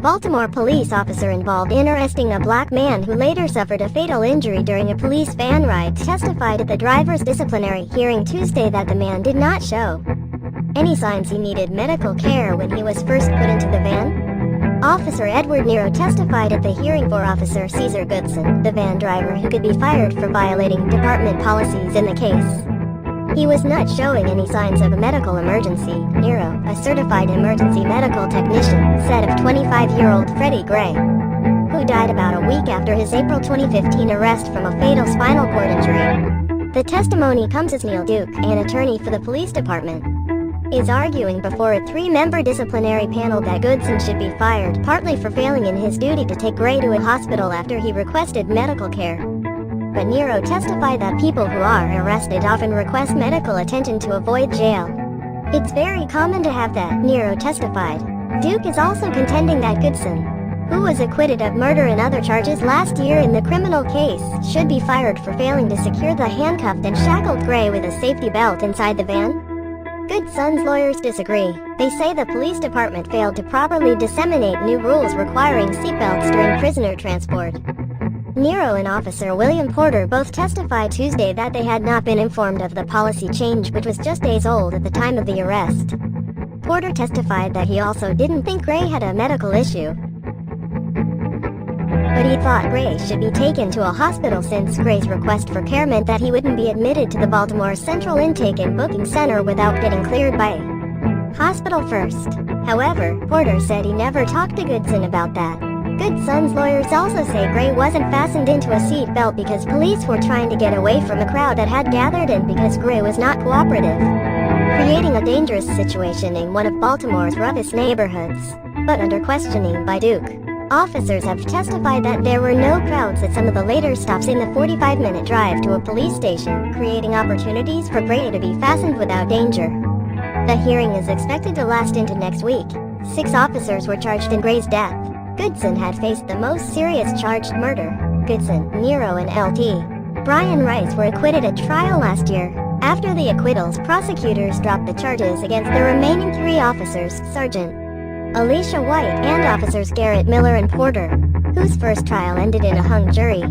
Baltimore police officer involved in arresting a black man who later suffered a fatal injury during a police van ride testified at the driver's disciplinary hearing Tuesday that the man did not show any signs he needed medical care when he was first put into the van. Officer Edward Nero testified at the hearing for Officer Caesar Goodson, the van driver who could be fired for violating department policies in the case. He was not showing any signs of a medical emergency, Nero, a certified emergency medical technician, said of 25-year-old Freddie Gray, who died about a week after his April 2015 arrest from a fatal spinal cord injury. The testimony comes as Neil Duke, an attorney for the police department, is arguing before a three-member disciplinary panel that Goodson should be fired, partly for failing in his duty to take Gray to a hospital after he requested medical care. But Nero testified that people who are arrested often request medical attention to avoid jail. It's very common to have that, Nero testified. Duke is also contending that Goodson, who was acquitted of murder and other charges last year in the criminal case, should be fired for failing to secure the handcuffed and shackled Gray with a safety belt inside the van. Goodson's lawyers disagree. They say the police department failed to properly disseminate new rules requiring seatbelts during prisoner transport. Nero and Officer William Porter both testified Tuesday that they had not been informed of the policy change, which was just days old at the time of the arrest. Porter testified that he also didn't think Gray had a medical issue, but he thought Gray should be taken to a hospital since Gray's request for care meant that he wouldn't be admitted to the Baltimore Central Intake and Booking Center without getting cleared by hospital first. However, Porter said he never talked to Goodson about that. Goodson's lawyers also say Gray wasn't fastened into a seat belt because police were trying to get away from a crowd that had gathered and because Gray was not cooperative, creating a dangerous situation in one of Baltimore's roughest neighborhoods. But under questioning by Duke, officers have testified that there were no crowds at some of the later stops in the 45-minute drive to a police station, creating opportunities for Gray to be fastened without danger. The hearing is expected to last into next week. 6 officers were charged in Gray's death. Goodson had faced the most serious charged murder. Goodson, Nero and Lt. Brian Rice were acquitted at trial last year. After the acquittals, prosecutors dropped the charges against the remaining 3 officers, Sergeant Alicia White and officers Garrett Miller and Porter, whose first trial ended in a hung jury.